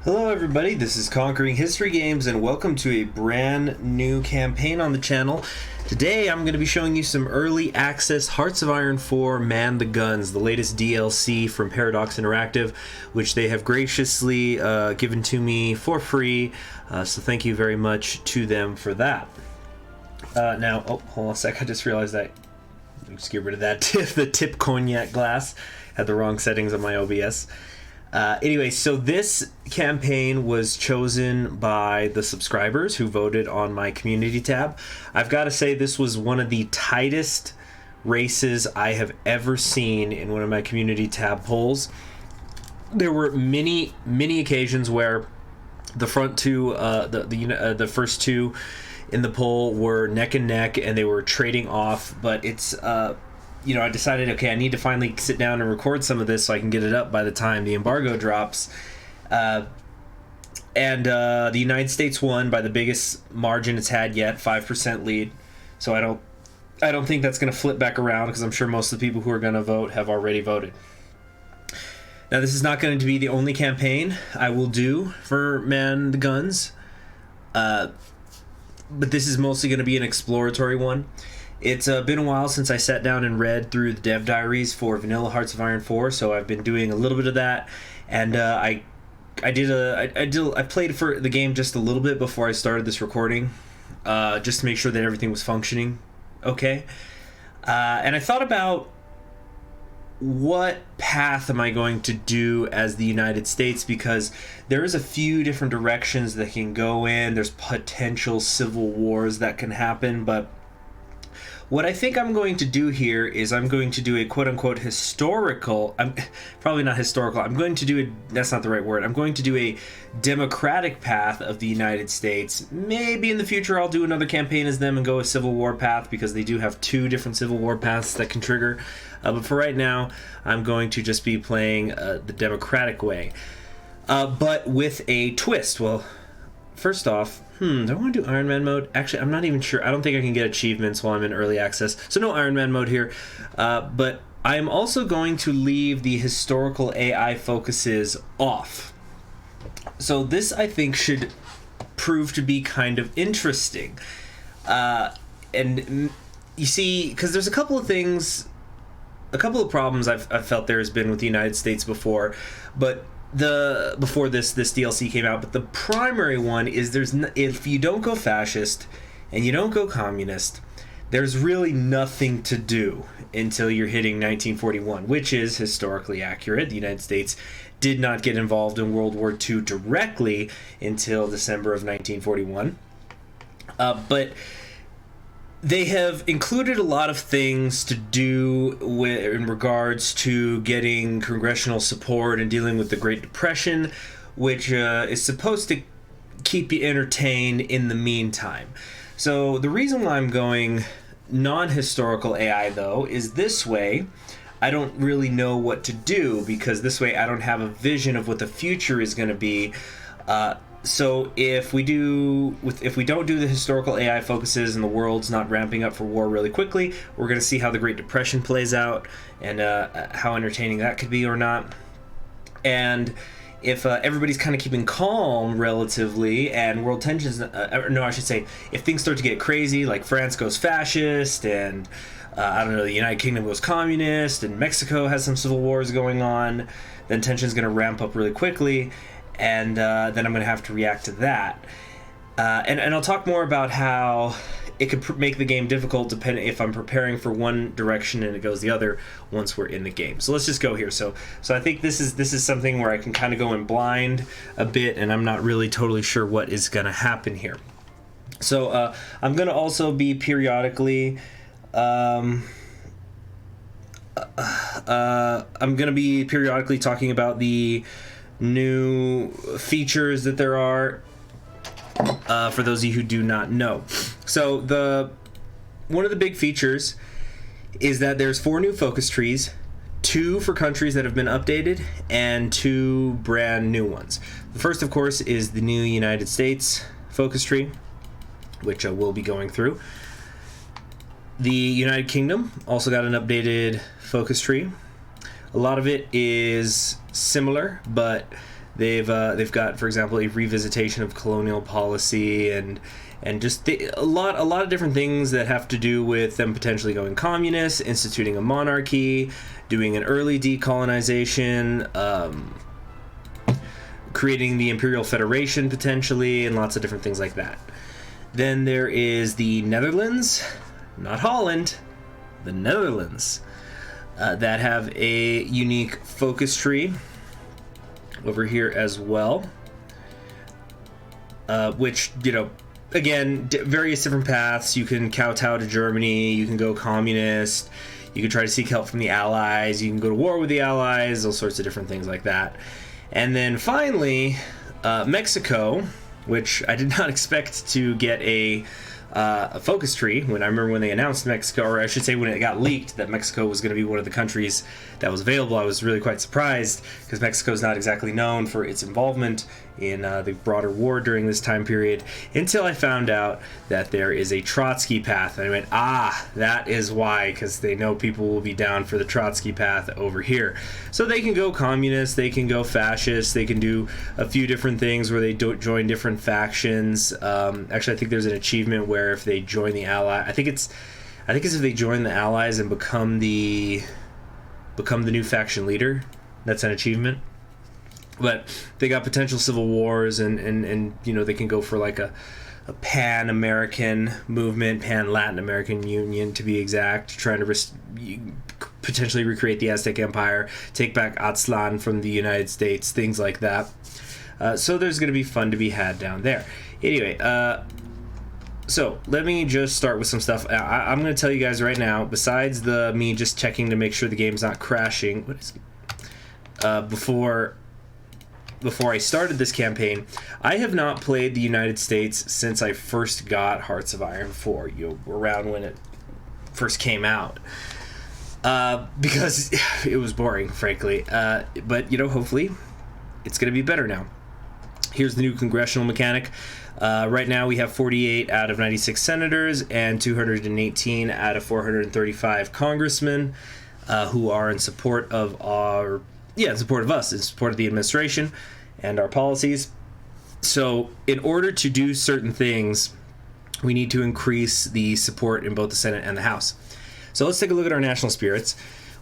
Hello everybody, this is Conquering History Games and welcome to a brand new campaign on the channel. Today I'm going to be showing you some early access Hearts of Iron 4 Man the Guns, the latest DLC from Paradox Interactive, which they have graciously given to me for free, so thank you very much to them for that. Now, hold on a sec, I just realized that. Let's get rid of that tip. The tip cognac glass had the wrong settings on my OBS. Anyway, so this campaign was chosen by the subscribers who voted on my community tab. I've got to say this was one of the tightest races I have ever seen in one of my community tab polls. There were many occasions where the front two, the first two in the poll were neck and neck, and they were trading off. But it's I decided, okay, I need to finally sit down and record some of this so I can get it up by the time the embargo drops. The United States won by the biggest margin it's had yet, 5% lead. So I don't think that's going to flip back around, because I'm sure most of the people who are going to vote have already voted. Now, this is not going to be the only campaign I will do for Man the Guns, but this is mostly going to be an exploratory one. It's been a while since I sat down and read through the dev diaries for Vanilla Hearts of Iron 4, so I've been doing a little bit of that, and I played for the game just a little bit before I started this recording, just to make sure that everything was functioning okay. And I thought about what path am I going to do as the United States, because there is a few different directions that can go in. There's potential civil wars that can happen, but what I think I'm going to do here is I'm going to do a quote-unquote historical, probably not historical, I'm going to do a, that's not the right word, I'm going to do a democratic path of the United States. Maybe in the future I'll do another campaign as them and go a civil war path, because they do have two different civil war paths that can trigger. But for right now, I'm going to just be playing the democratic way. But with a twist. Well, first off, do I want to do Iron Man mode? Actually, I'm not even sure. I don't think I can get achievements while I'm in early access, so no Iron Man mode here. But I'm also going to leave the historical AI focuses off. So this, I think, should prove to be kind of interesting. And you see, because there's a couple of problems I've felt there has been with the United States before, but before this DLC came out, but the primary one is if you don't go fascist and you don't go communist, there's really nothing to do until you're hitting 1941, which is historically accurate. The United States did not get involved in World War II directly until December of 1941, but they have included a lot of things to do in regards to getting congressional support and dealing with the Great Depression, which is supposed to keep you entertained in the meantime. So the reason why I'm going non-historical AI, though, is this way I don't really know what to do, because this way I don't have a vision of what the future is going to be. So if we don't do the historical AI focuses and the world's not ramping up for war really quickly, we're going to see how the Great Depression plays out and how entertaining that could be or not. And if everybody's kind of keeping calm relatively, and world tensions, if things start to get crazy, like France goes fascist and the United Kingdom goes communist and Mexico has some civil wars going on, then tension's going to ramp up really quickly. And then I'm going to have to react to that. And I'll talk more about how it could make the game difficult depending if I'm preparing for one direction and it goes the other once we're in the game. So let's just go here. So I think this is something where I can kind of go in blind a bit, and I'm not really totally sure what is going to happen here. So I'm going to also be periodically talking about the new features that there are, for those of you who do not know. So one of the big features is that there's 4 new focus trees, 2 for countries that have been updated, and 2 brand new ones. The first, of course, is the new United States focus tree, which we'll be going through. The United Kingdom also got an updated focus tree. A lot of it is similar, but They've got, for example, a revisitation of colonial policy and just a lot of different things that have to do with them potentially going communist, instituting a monarchy, doing an early decolonization, creating the Imperial Federation potentially, and lots of different things like that. Then there is the Netherlands, not Holland, the Netherlands, that have a unique focus tree over here as well, which, again, various different paths. You can kowtow to Germany, you can go communist, you can try to seek help from the Allies, you can go to war with the Allies, all sorts of different things like that. And then finally, Mexico, which I did not expect to get a focus tree. When I remember when they announced Mexico, or I should say when it got leaked that Mexico was going to be one of the countries that was available, I was really quite surprised, because Mexico is not exactly known for its involvement in the broader war during this time period, until I found out that there is a Trotsky path. And I went, that is why, because they know people will be down for the Trotsky path over here. So they can go communist, they can go fascist, they can do a few different things where they don't join different factions. Actually, I think there's an achievement where if they join the Allies, I think it's if they join the Allies and become the new faction leader, that's an achievement. But they got potential civil wars, and they can go for like a pan-American movement, pan-Latin American Union to be exact, trying to potentially recreate the Aztec Empire, take back Aztlan from the United States, things like that. So there's going to be fun to be had down there. Anyway, so let me just start with some stuff. I'm going to tell you guys right now, besides me just checking to make sure the game's not crashing, before I started this campaign, I have not played the United States since I first got Hearts of Iron 4, around when it first came out, because it was boring, frankly. But hopefully it's going to be better now. Here's the new Congressional Mechanic. Right now we have 48 out of 96 senators and 218 out of 435 congressmen who are in support of us, in support of the administration and our policies. So in order to do certain things, we need to increase the support in both the Senate and the House. So let's take a look at our national spirits.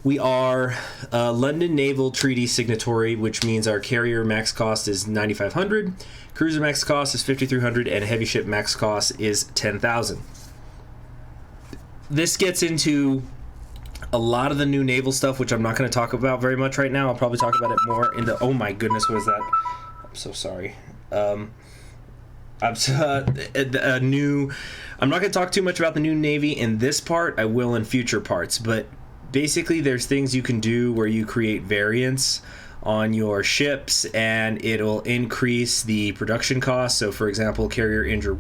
We are London Naval Treaty signatory, which means our carrier max cost is 9,500, cruiser max cost is 5,300, and heavy ship max cost is 10,000. This gets into a lot of the new naval stuff, which I'm not going to talk about very much right now. I'll probably talk about it more in the... Oh my goodness, what is that? I'm so sorry. I'm not going to talk too much about the new Navy in this part. I will in future parts, but basically there's things you can do where you create variants on your ships and it'll increase the production cost. So for example, Carrier Engine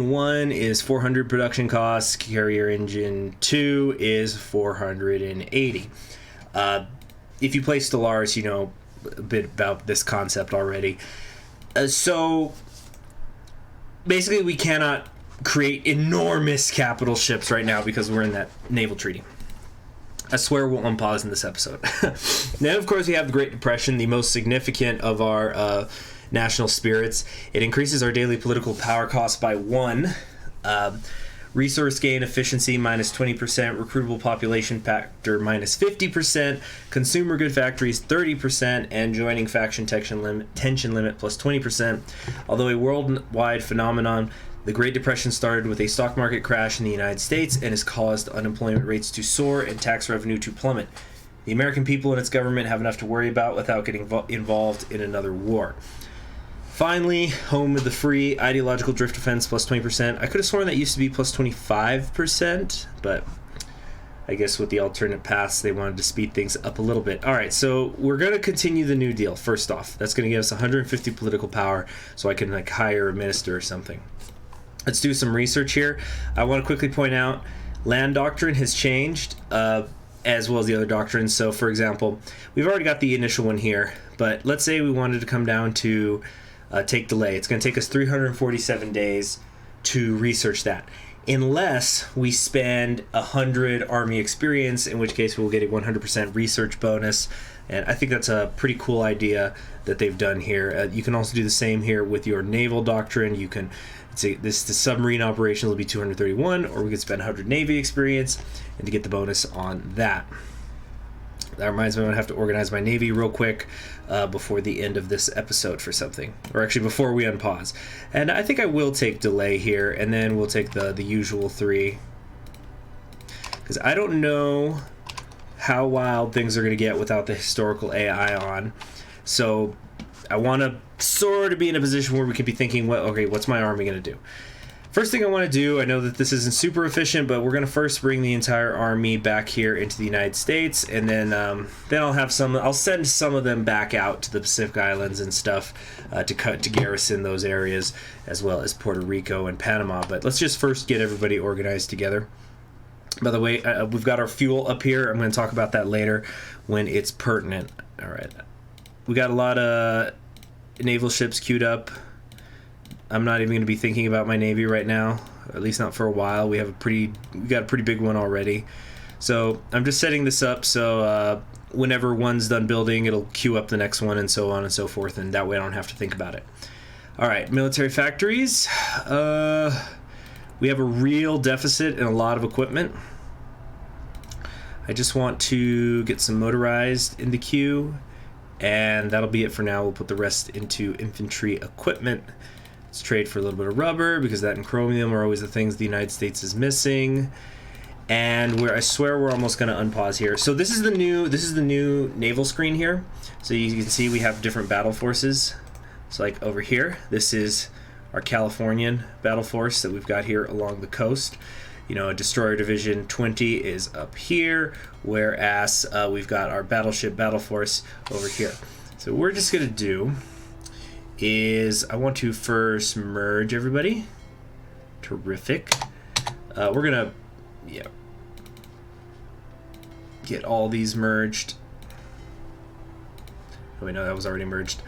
1 is 400 production costs. Carrier Engine 2 is 480. If you play Stellaris, you know a bit about this concept already. So basically we cannot create enormous capital ships right now because we're in that naval treaty. I swear we'll unpause in this episode. Then, of course, we have the Great Depression, the most significant of our national spirits. It increases our daily political power cost by 1. Resource gain efficiency minus 20%, recruitable population factor minus 50%, consumer good factories 30%, and joining faction tension limit plus 20%. Although a worldwide phenomenon, the Great Depression started with a stock market crash in the United States and has caused unemployment rates to soar and tax revenue to plummet. The American people and its government have enough to worry about without getting involved in another war. Finally, home of the free, ideological drift defense plus 20%. I could have sworn that used to be plus 25%, but I guess with the alternate paths, they wanted to speed things up a little bit. All right, so we're going to continue the New Deal, first off. That's going to give us 150 political power, so I can hire a minister or something. Let's do some research here. I want to quickly point out, land doctrine has changed, as well as the other doctrines. So, for example, we've already got the initial one here, but let's say we wanted to come down to take delay. It's going to take us 347 days to research that, unless we spend 100 Army experience, in which case we'll get a 100% research bonus. And I think that's a pretty cool idea that they've done here. You can also do the same here with your naval doctrine. You can say the submarine operations will be 231, or we could spend 100 Navy experience and to get the bonus on that. That reminds me, I'm going to have to organize my Navy real quick before the end of this episode for something. Or actually, before we unpause. And I think I will take delay here, and then we'll take the usual 3. Because I don't know how wild things are going to get without the historical AI on. So I want to sort of be in a position where we can be thinking, well, okay, what's my army going to do? First thing I want to do, I know that this isn't super efficient, but we're going to first bring the entire army back here into the United States, and then I'll send some of them back out to the Pacific Islands and stuff to garrison those areas, as well as Puerto Rico and Panama. But let's just first get everybody organized together. By the way, we've got our fuel up here. I'm going to talk about that later when it's pertinent. All right. We got a lot of naval ships queued up. I'm not even going to be thinking about my Navy right now, at least not for a while. We got a pretty big one already. So I'm just setting this up so whenever one's done building, it'll queue up the next one and so on and so forth, and that way I don't have to think about it. All right, military factories. We have a real deficit in a lot of equipment. I just want to get some motorized in the queue, and that'll be it for now. We'll put the rest into infantry equipment. Let's trade for a little bit of rubber, because that and chromium are always the things the United States is missing. And I swear we're almost going to unpause here. So this is the new naval screen here. So you can see we have different battle forces. So like over here, this is our Californian battle force that we've got here along the coast. You know, Destroyer Division 20 is up here, whereas we've got our battleship battle force over here. So what we're just going to do is I want to first merge everybody. Terrific. We're going to get all these merged. Oh, wait, no, that was already merged.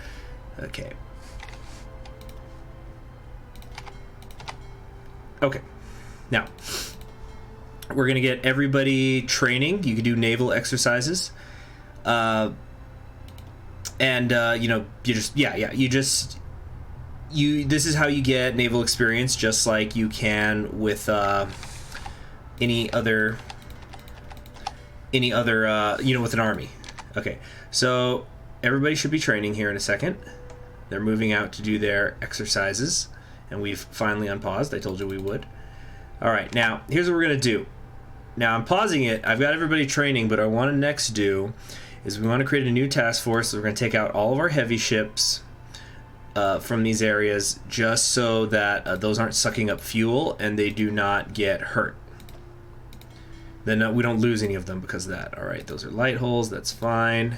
Okay. Okay. Now, we're going to get everybody training. You can do naval exercises. This is how you get naval experience, just like you can with any other with an army. Okay, so everybody should be training here in a second. They're moving out to do their exercises, and we've finally unpaused. I told you we would. All right, now here's what we're gonna do. Now I'm pausing it. I've got everybody training, but what I want to next do is we want to create a new task force. So we're going to take out all of our heavy ships from these areas, just so that those aren't sucking up fuel and they do not get hurt. Then we don't lose any of them because of that. All right, those are light holes. That's fine.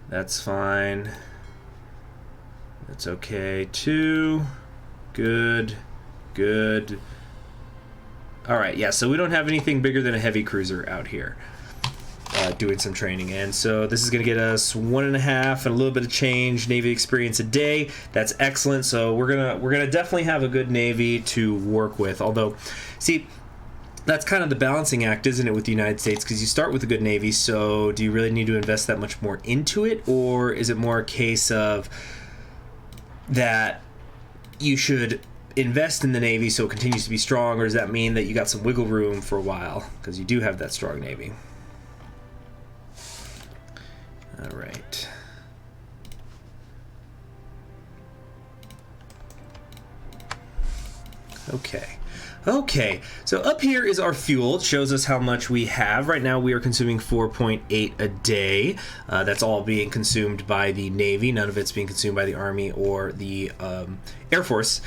That's fine. That's okay too. Good. Good. All right, yeah, so we don't have anything bigger than a heavy cruiser out here doing some training. And so this is going to get us 1.5 and a little bit of change Navy experience a day. That's excellent. So we're gonna definitely have a good Navy to work with. Although, see, that's kind of the balancing act, isn't it, with the United States? Because you start with a good Navy, so do you really need to invest that much more into it? Or is it more a case of that you should invest in the Navy so it continues to be strong, or does that mean that you got some wiggle room for a while? Because you do have that strong Navy. All right. Okay, so up here is our fuel. It shows us how much we have. Right now we are consuming 4.8 a day. That's all being consumed by the Navy. None of it's being consumed by the Army or the Air Force.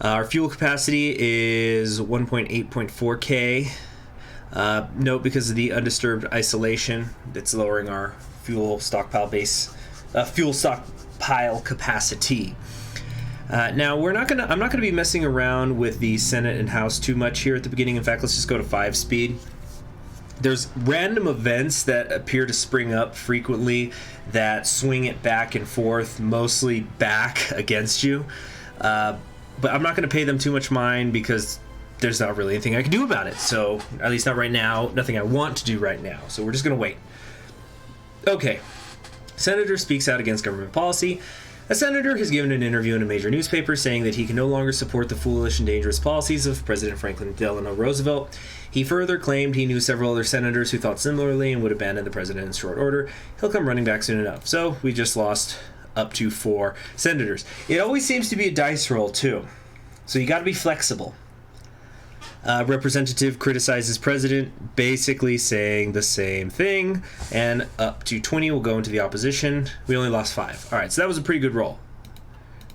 Our fuel capacity is 1.8.4K. Note, because of the undisturbed isolation, it's lowering our fuel stockpile capacity. Now I'm not gonna be messing around with the Senate and House too much here at the beginning. In fact, let's just go to 5-speed. There's random events that appear to spring up frequently that swing it back and forth, mostly back against you. But I'm not gonna pay them too much mind because there's not really anything I can do about it. So, at least not right now, nothing I want to do right now. So we're just gonna wait. Okay. Senator speaks out against government policy. A senator has given an interview in a major newspaper saying that he can no longer support the foolish and dangerous policies of President Franklin Delano Roosevelt. He further claimed he knew several other senators who thought similarly and would abandon the president in short order. He'll come running back soon enough. So we just lost up to 4 senators. It always seems to be a dice roll, too. So you got to be flexible. Representative criticizes president, basically saying the same thing, and up to 20 will go into the opposition. We only lost 5. All right, so that was a pretty good roll,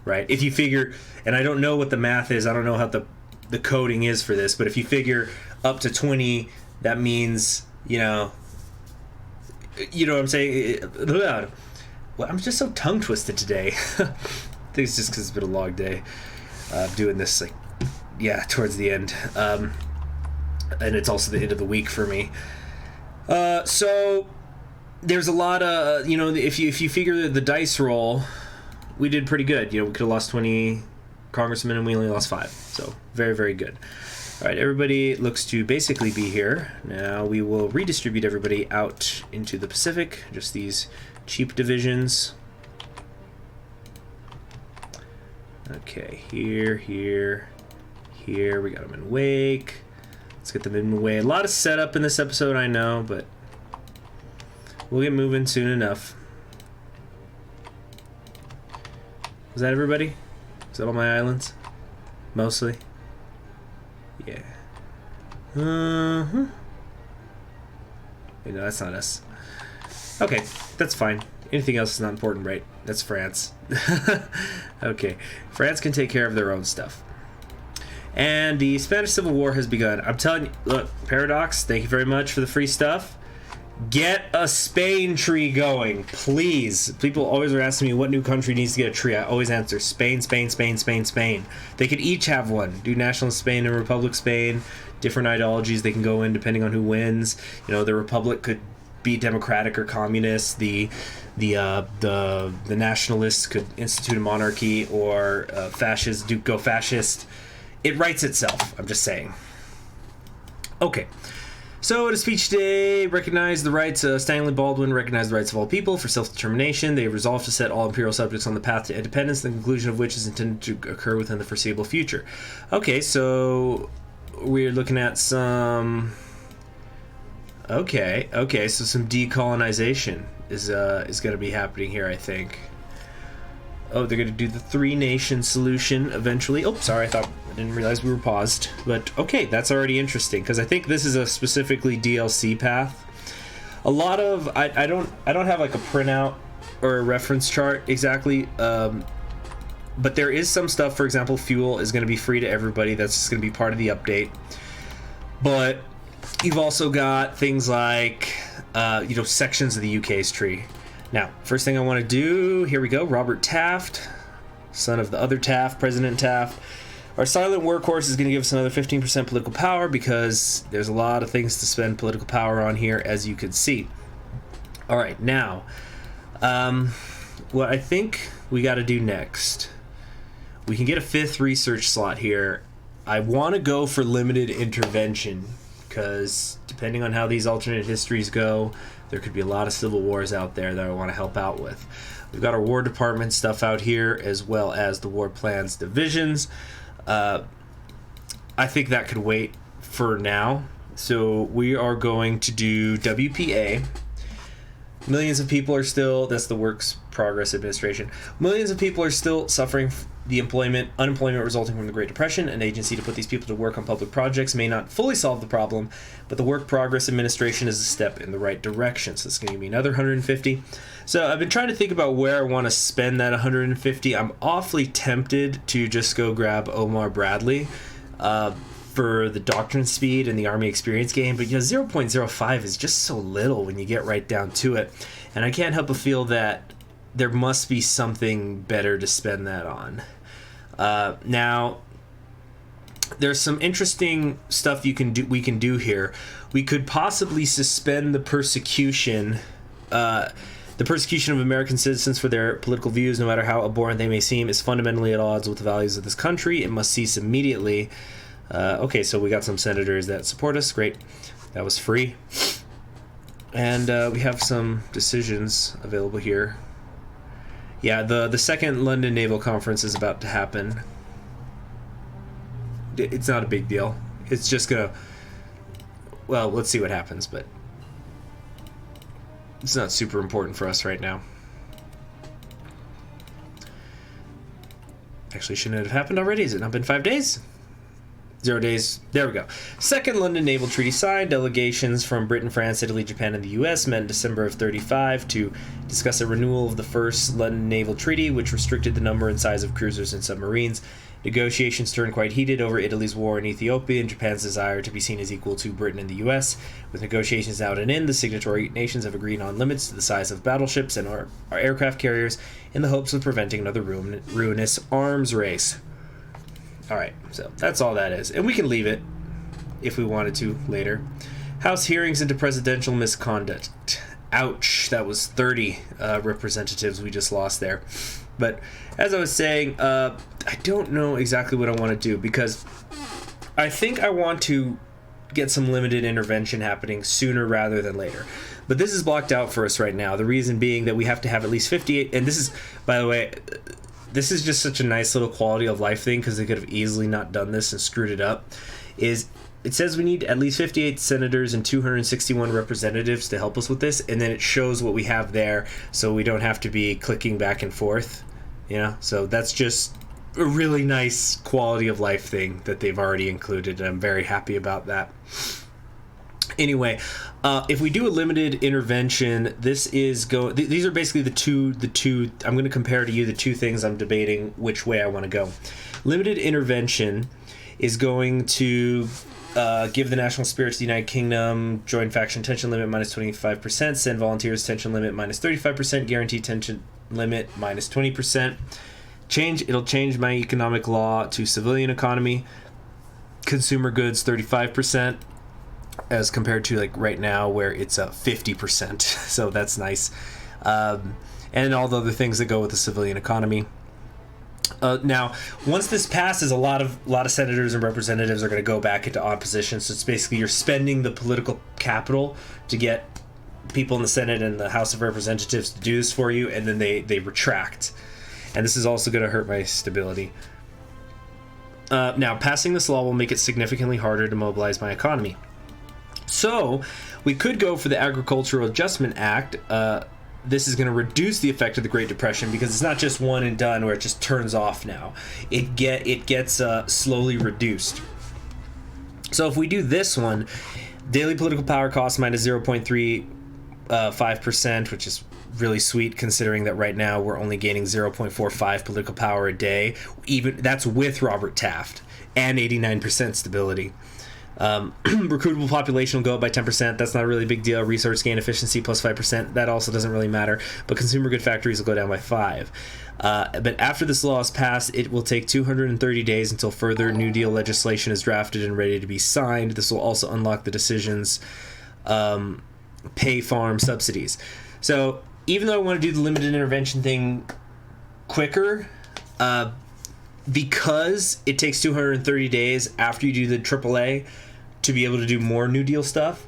right? If you figure, and I don't know what the math is, I don't know how the coding is for this, but if you figure up to 20, that means, you know what I'm saying? Well, I'm just so tongue twisted today. I think it's just because it's been a long day doing this, like, towards the end, and it's also the end of the week for me. So there's a lot of, if you figure the dice roll, we did pretty good. We could have lost 20 congressmen and we only lost 5. So very, very good. All right, everybody looks to basically be here. Now we will redistribute everybody out into the Pacific, just these cheap divisions. Okay, here, we got them in Wake. Let's get them in Wake. A lot of setup in this episode, I know, but we'll get moving soon enough. Is that everybody? Is that all my islands? Mostly? Yeah. No, that's not us. Okay, that's fine. Anything else is not important, right? That's France. Okay. France can take care of their own stuff. And the Spanish Civil War has begun. I'm telling you, look, Paradox, thank you very much for the free stuff. Get a Spain tree going, please. People always are asking me what new country needs to get a tree. I always answer Spain, Spain, Spain, Spain, Spain. They could each have one. Do Nationalist Spain and Republic Spain. Different ideologies they can go in depending on who wins. The Republic could be democratic or communist. The nationalists could institute a monarchy, or fascists go fascist. It writes itself, I'm just saying. Okay. So, at a speech today, recognized the rights of Stanley Baldwin, recognized the rights of all people for self-determination. They have resolved to set all imperial subjects on the path to independence, the conclusion of which is intended to occur within the foreseeable future. Okay, so we're looking at some... Okay, so some decolonization is going to be happening here, I think. Oh, they're going to do the 3-nation solution eventually. Oh, sorry, I didn't realize we were paused. But okay, that's already interesting, because I think this is a specifically DLC path. A lot of I don't have like a printout or a reference chart exactly, but there is some stuff. For example, fuel is going to be free to everybody. That's just going to be part of the update. But you've also got things like sections of the UK's tree. Now, first thing I want to do, here we go, Robert Taft, son of the other Taft, President Taft. Our silent workhorse is going to give us another 15% political power, because there's a lot of things to spend political power on here, as you can see. All right, now, what I think we got to do next, we can get a 5th research slot here. I want to go for limited intervention, because depending on how these alternate histories go, there could be a lot of civil wars out there that I want to help out with. We've got our War Department stuff out here, as well as the War Plans divisions. I think that could wait for now. So we are going to do WPA. Millions of people are still, that's the Works Progress Administration. Millions of people are still suffering the unemployment resulting from the Great Depression. An agency to put these people to work on public projects may not fully solve the problem, but the Work Progress Administration is a step in the right direction. So it's going to give me another 150. So I've been trying to think about where I want to spend that 150. I'm awfully tempted to just go grab Omar Bradley for the Doctrine speed and the Army experience game, but 0.05 is just so little when you get right down to it. And I can't help but feel that there must be something better to spend that on. Now, there's some interesting stuff we can do here. We could possibly suspend the persecution of American citizens for their political views, no matter how abhorrent they may seem, is fundamentally at odds with the values of this country. It must cease immediately. Okay, so we got some senators that support us. Great. That was free. And we have some decisions available here. Yeah, the second London Naval Conference is about to happen. It's not a big deal. It's just gonna... Well, let's see what happens, but... It's not super important for us right now. Actually, shouldn't it have happened already? Has it not been 5 days? 0 days. There we go. Second London Naval Treaty signed. Delegations from Britain, France, Italy, Japan, and the U.S. met in December of 35 to discuss a renewal of the first London Naval Treaty, which restricted the number and size of cruisers and submarines. Negotiations turned quite heated over Italy's war in Ethiopia and Japan's desire to be seen as equal to Britain and the U.S. With negotiations now at an end, the signatory nations have agreed on limits to the size of battleships and our aircraft carriers in the hopes of preventing another ruinous arms race. Alright, so that's all that is. And we can leave it if we wanted to later. House hearings into presidential misconduct. Ouch, that was 30 representatives we just lost there. But as I was saying, I don't know exactly what I want to do, because I think I want to get some limited intervention happening sooner rather than later. But this is blocked out for us right now. The reason being that we have to have at least 58, and this is, by the way, this is just such a nice little quality of life thing, because they could have easily not done this and screwed it up, is it says we need at least 58 senators and 261 representatives to help us with this, and then it shows what we have there, so we don't have to be clicking back and forth, you know? So that's just a really nice quality of life thing that they've already included, and I'm very happy about that. Anyway, if we do a limited intervention, this is these are basically the two I'm going to compare to you the two things I'm debating which way I want to go. Limited intervention is going to give the national spirit to the United Kingdom, join faction tension limit minus 25%, send volunteers tension limit minus 35%, guarantee tension limit minus 20%. It'll change my economic law to civilian economy, consumer goods 35%. As compared to like right now where it's 50%, so that's nice, and all the other things that go with the civilian economy. Now, once this passes, a lot of senators and representatives are going to go back into opposition. So it's basically you're spending the political capital to get people in the Senate and the House of Representatives to do this for you, and then they retract. And this is also going to hurt my stability. Now, passing this law will make it significantly harder to mobilize my economy. So, we could go for the Agricultural Adjustment Act. This is going to reduce the effect of the Great Depression, because it's not just one and done where it just turns off now. It gets slowly reduced. So if we do this one, daily political power cost minus 0.35%, which is really sweet considering that right now we're only gaining 0.45 political power a day. Even that's with Robert Taft, and 89% stability. Recruitable population will go up by 10%. That's not a really big deal. Resource gain efficiency plus 5%. That also doesn't really matter. But consumer good factories will go down by 5. But after this law is passed, it will take 230 days until further New Deal legislation is drafted and ready to be signed. This will also unlock the decision's pay farm subsidies. So even though I want to do the limited intervention thing quicker, because it takes 230 days after you do the AAA to be able to do more New Deal stuff,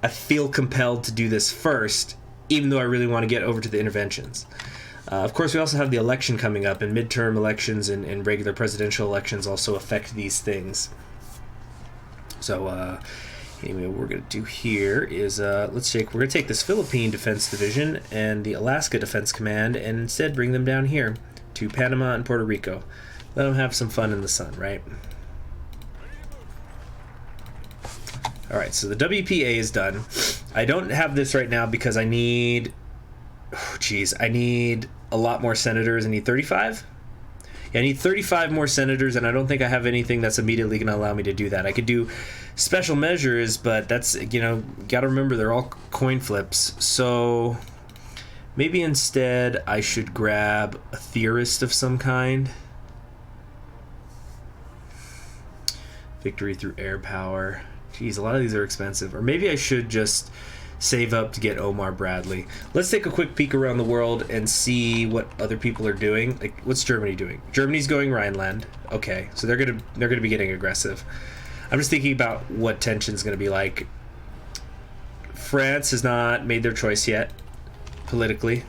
I feel compelled to do this first, even though I really want to get over to the interventions. Of course, we also have the election coming up, and midterm elections and regular presidential elections also affect these things. So, anyway, what we're going to do here is, we're going to take this Philippine Defense Division and the Alaska Defense Command and instead bring them down here to Panama and Puerto Rico. Let them have some fun in the sun, right? Alright, so the WPA is done. I don't have this right now because I need... I need a lot more senators. I need 35? Yeah, I need 35 more senators, and I don't think I have anything that's immediately going to allow me to do that. I could do special measures, but that's, gotta remember they're all coin flips. So maybe instead I should grab a theorist of some kind. Victory through air power. Jeez, a lot of these are expensive. Or maybe I should just save up to get Omar Bradley. Let's take a quick peek around the world and see what other people are doing. Like, what's Germany doing? Germany's going Rhineland. Okay, so they're gonna be getting aggressive. I'm just thinking about what tension's gonna be like France has not made their choice yet, politically.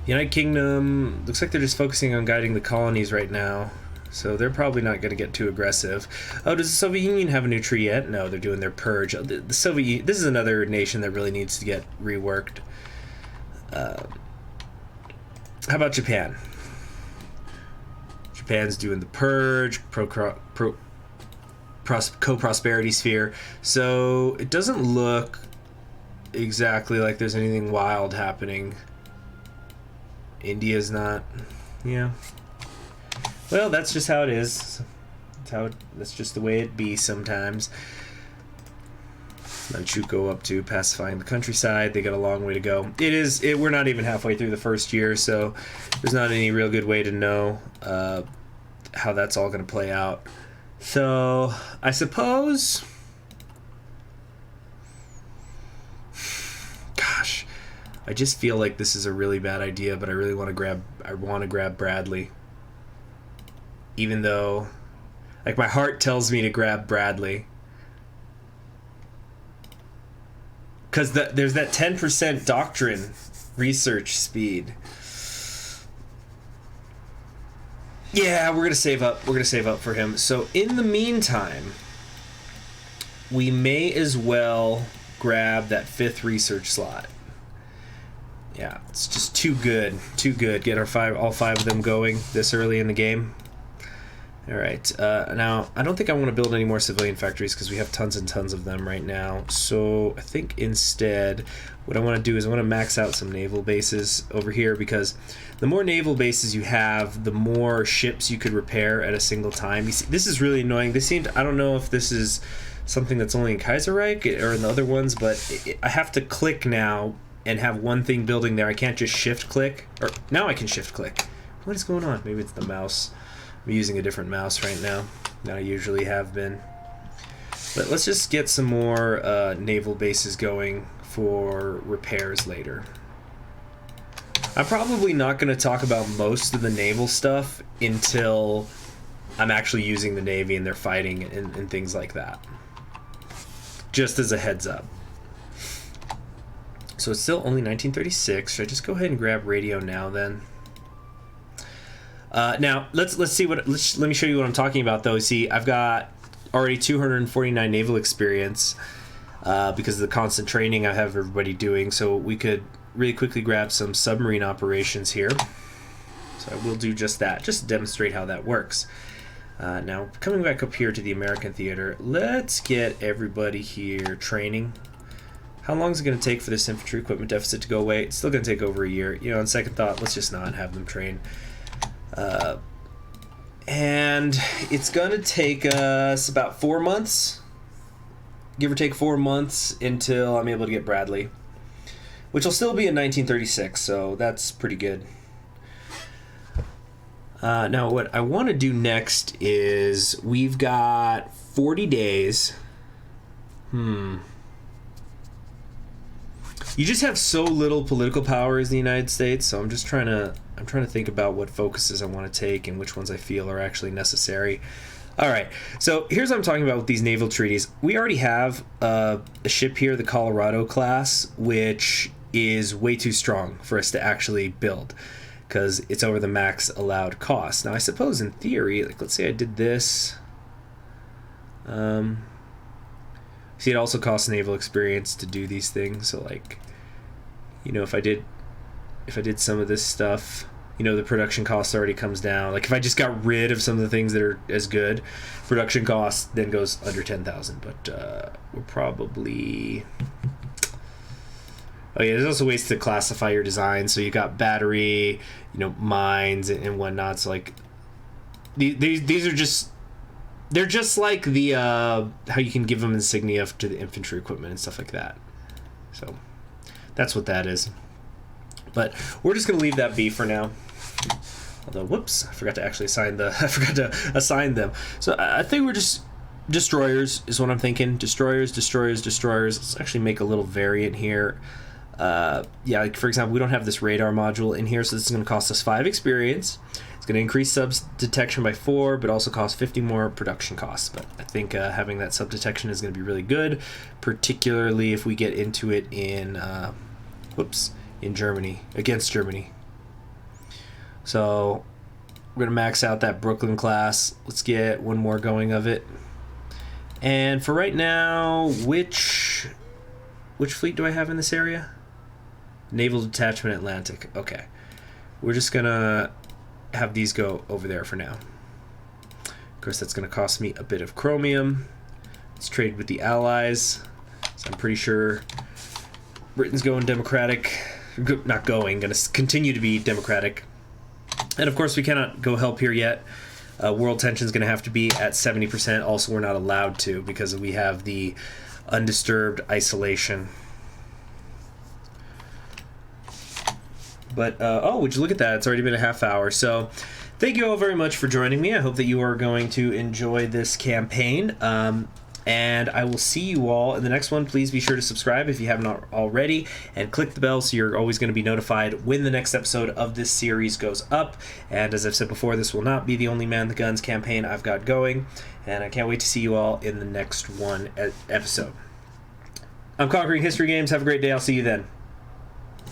United Kingdom, looks like they're just focusing on guiding the colonies right now. So they're probably not going to get too aggressive. Oh, does the Soviet Union have a new treaty yet? No, they're doing their purge. The Soviet, this is another nation that really needs to get reworked. How about Japan? Japan's doing the purge, co-prosperity sphere. So it doesn't look exactly like there's anything wild happening. India's not. Yeah. Well, that's just how it is. That's just the way it be sometimes. Manchukuo up to pacifying the countryside. They got a long way to go. We're not even halfway through the first year, so there's not any real good way to know how that's all going to play out. So I suppose, gosh, I just feel like this is a really bad idea, but I really want to grab Bradley. Even though, like, my heart tells me to grab Bradley. Because there's that 10% Doctrine research speed. Yeah, we're going to save up. We're going to save up for him. So, in the meantime, we may as well grab that 5th research slot. Yeah, it's just too good. Too good. Get all 5 of them going this early in the game. All right. Now, I don't think I want to build any more civilian factories because we have tons and tons of them right now. So I think instead what I want to do is I want to max out some naval bases over here, because the more naval bases you have, the more ships you could repair at a single time. You see, this is really annoying. I don't know if this is something that's only in Kaiserreich or in the other ones, but I have to click now and have one thing building there. I can't just shift click. Or now I can shift click. What is going on? Maybe it's the mouse. I'm using a different mouse right now than I usually have been. But let's just get some more naval bases going for repairs later. I'm probably not going to talk about most of the naval stuff until I'm actually using the Navy and they're fighting and things like that. Just as a heads up. So it's still only 1936. Should I just go ahead and grab radio now then? Now let's see let me show you what I'm talking about though. See, I've got already 249 naval experience because of the constant training I have everybody doing. So we could really quickly grab some submarine operations here. So I will do just that, just to demonstrate how that works. Now coming back up here to the American theater, let's get everybody here training. How long is it going to take for this infantry equipment deficit to go away? It's still going to take over a year. You know, on second thought, let's just not have them train. And it's going to take us about 4 months, give or take 4 months, until I'm able to get Bradley, which will still be in 1936, so that's pretty good. Now, what I want to do next is we've got 40 days. You just have so little political power as the United States, so I'm trying to think about what focuses I want to take and which ones I feel are actually necessary. All right, so here's what I'm talking about with these naval treaties. We already have a ship here, the Colorado class, which is way too strong for us to actually build because it's over the max allowed cost. Now, I suppose in theory, like let's say I did this. See, it also costs naval experience to do these things, so like, you know, if I did some of this stuff, you know, the production cost already comes down. Like if I just got rid of some of the things that are as good, production cost then goes under 10,000. But we're probably, oh yeah, there's also ways to classify your design. So you got battery, you know, mines and whatnot. So like these are just, they're just like the how you can give them insignia to the infantry equipment and stuff like that. So that's what that is. But we're just gonna leave that be for now. Although, whoops, I forgot to actually assign them. So I think we're just destroyers is what I'm thinking. Destroyers. Let's actually make a little variant here. Yeah, like for example, we don't have this radar module in here, so this is going to cost us 5 experience. It's going to increase subs detection by 4, but also cost 50 more production costs. But I think having that sub detection is going to be really good, particularly if we get into it in, in Germany, against Germany. So we're going to max out that Brooklyn class. Let's get one more going of it. And for right now, which fleet do I have in this area? Naval Detachment Atlantic. Okay. We're just going to have these go over there for now. Of course, that's going to cost me a bit of chromium. Let's trade with the Allies. So I'm pretty sure Britain's going democratic. Not going to continue to be democratic. And of course, we cannot go help here yet. World tension is going to have to be at 70%. Also, we're not allowed to because we have the undisturbed isolation. But, oh, would you look at that? It's already been a half hour. So thank you all very much for joining me. I hope that you are going to enjoy this campaign. And I will see you all in the next one. Please be sure to subscribe if you haven't already, and click the bell so you're always going to be notified when the next episode of this series goes up. And as I've said before, this will not be the only Man the Guns campaign I've got going, and I can't wait to see you all in the next episode. I'm Conquering History Games. Have a great day. I'll see you then.